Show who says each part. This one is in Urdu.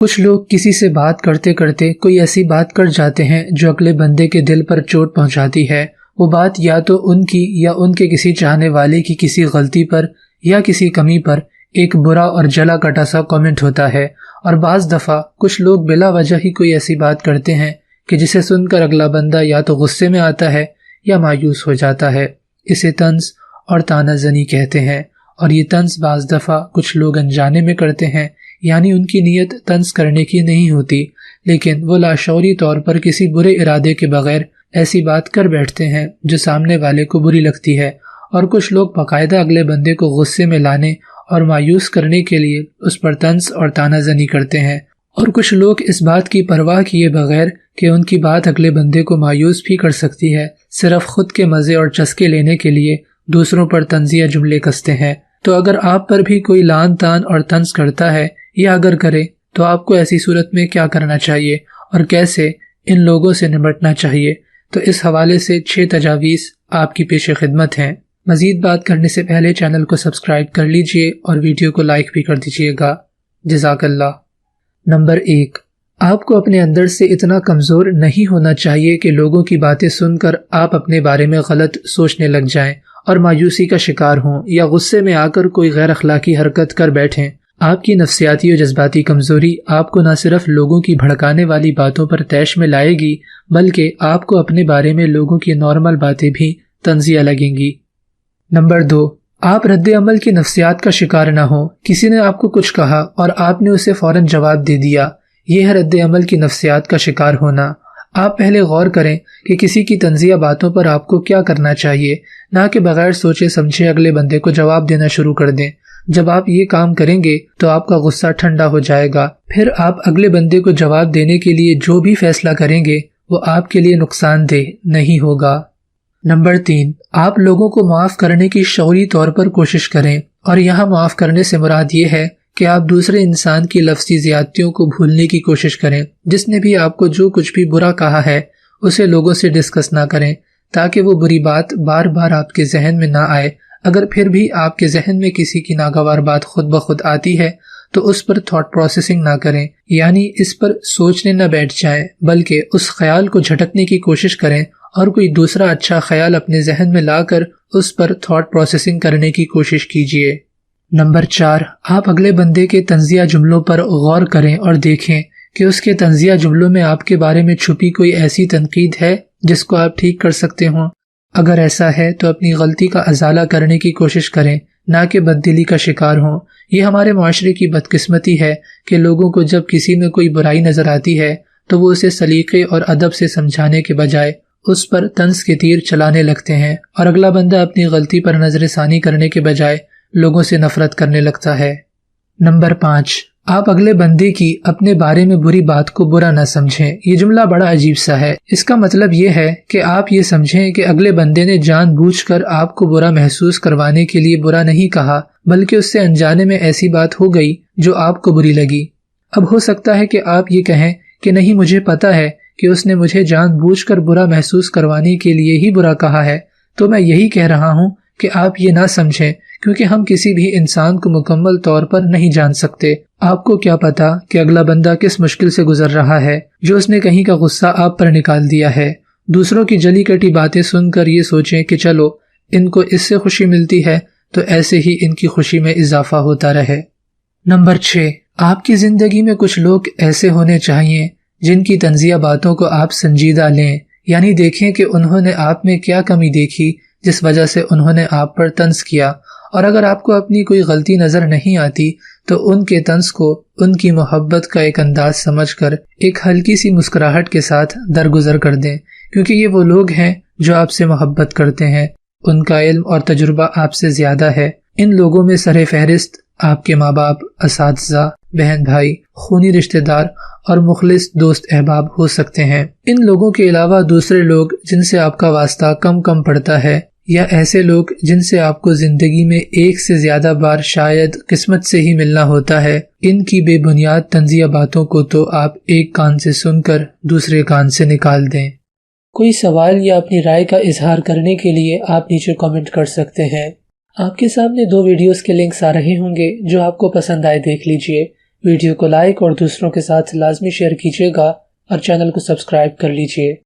Speaker 1: کچھ لوگ کسی سے بات کرتے کرتے کوئی ایسی بات کر جاتے ہیں جو اگلے بندے کے دل پر چوٹ پہنچاتی ہے۔ وہ بات یا تو ان کی یا ان کے کسی چاہنے والے کی کسی غلطی پر یا کسی کمی پر ایک برا اور جلا کٹا سا کامنٹ ہوتا ہے، اور بعض دفعہ کچھ لوگ بلا وجہ ہی کوئی ایسی بات کرتے ہیں کہ جسے سن کر اگلا بندہ یا تو غصے میں آتا ہے یا مایوس ہو جاتا ہے۔ اسے طنز اور طعنہ زنی کہتے ہیں، اور یہ طنز بعض دفعہ کچھ لوگ انجانے میں کرتے ہیں، یعنی ان کی نیت طنز کرنے کی نہیں ہوتی، لیکن وہ لاشعوری طور پر کسی برے ارادے کے بغیر ایسی بات کر بیٹھتے ہیں جو سامنے والے کو بری لگتی ہے، اور کچھ لوگ باقاعدہ اگلے بندے کو غصے میں لانے اور مایوس کرنے کے لیے اس پر طنز اور طعنہ زنی کرتے ہیں، اور کچھ لوگ اس بات کی پرواہ کیے بغیر کہ ان کی بات اگلے بندے کو مایوس بھی کر سکتی ہے، صرف خود کے مزے اور چسکے لینے کے لیے دوسروں پر طنزیہ جملے کستے ہیں۔ تو اگر آپ پر بھی کوئی لعن طعن اور طنز کرتا ہے یا اگر کرے تو آپ کو ایسی صورت میں کیا کرنا چاہیے اور کیسے ان لوگوں سے نمٹنا چاہیے، تو اس حوالے سے 6 تجاویز آپ کی پیش خدمت ہیں۔ مزید بات کرنے سے پہلے چینل کو سبسکرائب کر لیجئے اور ویڈیو کو لائک بھی کر دیجئے گا، جزاک اللہ۔ نمبر 1، آپ کو اپنے اندر سے اتنا کمزور نہیں ہونا چاہیے کہ لوگوں کی باتیں سن کر آپ اپنے بارے میں غلط سوچنے لگ جائیں اور مایوسی کا شکار ہوں یا غصے میں آ کر کوئی غیر اخلاقی حرکت کر بیٹھیں۔ آپ کی نفسیاتی و جذباتی کمزوری آپ کو نہ صرف لوگوں کی بھڑکانے والی باتوں پر طیش میں لائے گی، بلکہ آپ کو اپنے بارے میں لوگوں کی نارمل باتیں بھی طنزیہ لگیں گی۔ نمبر 2، آپ رد عمل کی نفسیات کا شکار نہ ہوں۔ کسی نے آپ کو کچھ کہا اور آپ نے اسے فوراً جواب دے دیا، یہ ہے رد عمل کی نفسیات کا شکار ہونا۔ آپ پہلے غور کریں کہ کسی کی طنزیہ باتوں پر آپ کو کیا کرنا چاہیے، نہ کہ بغیر سوچے سمجھے اگلے بندے کو جواب دینا شروع کر دیں۔ جب آپ یہ کام کریں گے تو آپ کا غصہ ٹھنڈا ہو جائے گا، پھر آپ اگلے بندے کو جواب دینے کے لیے جو بھی فیصلہ کریں گے وہ آپ کے لیے نقصان دہ نہیں ہوگا۔ نمبر 3، آپ لوگوں کو معاف کرنے کی شعوری طور پر کوشش کریں، اور یہاں معاف کرنے سے مراد یہ ہے کہ آپ دوسرے انسان کی لفظی زیادتیوں کو بھولنے کی کوشش کریں۔ جس نے بھی آپ کو جو کچھ بھی برا کہا ہے اسے لوگوں سے ڈسکس نہ کریں، تاکہ وہ بری بات بار بار آپ کے ذہن میں نہ آئے۔ اگر پھر بھی آپ کے ذہن میں کسی کی ناگوار بات خود بخود آتی ہے تو اس پر تھاٹ پروسیسنگ نہ کریں، یعنی اس پر سوچنے نہ بیٹھ جائیں، بلکہ اس خیال کو جھٹکنے کی کوشش کریں اور کوئی دوسرا اچھا خیال اپنے ذہن میں لا کر اس پر تھاٹ پروسیسنگ کرنے کی کوشش کیجیے۔ نمبر 4، آپ اگلے بندے کے طنزیہ جملوں پر غور کریں اور دیکھیں کہ اس کے طنزیہ جملوں میں آپ کے بارے میں چھپی کوئی ایسی تنقید ہے جس کو آپ ٹھیک کر سکتے ہوں۔ اگر ایسا ہے تو اپنی غلطی کا ازالہ کرنے کی کوشش کریں، نہ کہ بددلی کا شکار ہوں۔ یہ ہمارے معاشرے کی بدقسمتی ہے کہ لوگوں کو جب کسی میں کوئی برائی نظر آتی ہے تو وہ اسے سلیقے اور ادب سے سمجھانے کے بجائے اس پر طنز کے تیر چلانے لگتے ہیں، اور اگلا بندہ اپنی غلطی پر نظر ثانی کرنے کے بجائے لوگوں سے نفرت کرنے لگتا ہے۔ نمبر 5، آپ اگلے بندے کی اپنے بارے میں بری بات کو برا نہ سمجھیں۔ یہ جملہ بڑا عجیب سا ہے۔ اس کا مطلب یہ ہے کہ آپ یہ سمجھیں کہ اگلے بندے نے جان بوجھ کر آپ کو برا محسوس کروانے کے لیے برا نہیں کہا، بلکہ اس سے انجانے میں ایسی بات ہو گئی جو آپ کو بری لگی۔ اب ہو سکتا ہے کہ آپ یہ کہیں کہ نہیں، مجھے پتا ہے کہ اس نے مجھے جان بوجھ کر برا محسوس کروانے کے لیے ہی برا کہا ہے، تو میں یہی کہہ رہا ہوں کہ آپ یہ نہ سمجھیں، کیونکہ ہم کسی بھی انسان کو مکمل طور پر نہیں جان سکتے۔ آپ کو کیا پتا کہ اگلا بندہ کس مشکل سے گزر رہا ہے جو اس نے کہیں کا غصہ آپ پر نکال دیا ہے۔ دوسروں کی جلی کٹی باتیں سن کر یہ سوچیں کہ چلو ان کو اس سے خوشی ملتی ہے تو ایسے ہی ان کی خوشی میں اضافہ ہوتا رہے۔ نمبر 6، آپ کی زندگی میں کچھ لوگ ایسے ہونے چاہیے جن کی طنزیہ باتوں کو آپ سنجیدہ لیں، یعنی دیکھیں کہ انہوں نے آپ میں کیا کمی دیکھی جس وجہ سے انہوں نے آپ پر طنز کیا، اور اگر آپ کو اپنی کوئی غلطی نظر نہیں آتی تو ان کے طنز کو ان کی محبت کا ایک انداز سمجھ کر ایک ہلکی سی مسکراہٹ کے ساتھ درگزر کر دیں، کیونکہ یہ وہ لوگ ہیں جو آپ سے محبت کرتے ہیں، ان کا علم اور تجربہ آپ سے زیادہ ہے۔ ان لوگوں میں سر فہرست آپ کے ماں باپ، اساتذہ، بہن بھائی، خونی رشتہ دار اور مخلص دوست احباب ہو سکتے ہیں۔ ان لوگوں کے علاوہ دوسرے لوگ جن سے آپ کا واسطہ کم پڑتا ہے، یا ایسے لوگ جن سے آپ کو زندگی میں ایک سے زیادہ بار شاید قسمت سے ہی ملنا ہوتا ہے، ان کی بے بنیاد طنزیہ باتوں کو تو آپ ایک کان سے سن کر دوسرے کان سے نکال دیں۔ کوئی سوال یا اپنی رائے کا اظہار کرنے کے لیے آپ نیچے کامنٹ کر سکتے ہیں۔ آپ کے سامنے 2 ویڈیوز کے لنکس آ رہے ہوں گے، جو آپ کو پسند آئے دیکھ لیجئے۔ ویڈیو کو لائک اور دوسروں کے ساتھ لازمی شیئر کیجیے گا اور چینل کو سبسکرائب کر لیجیے۔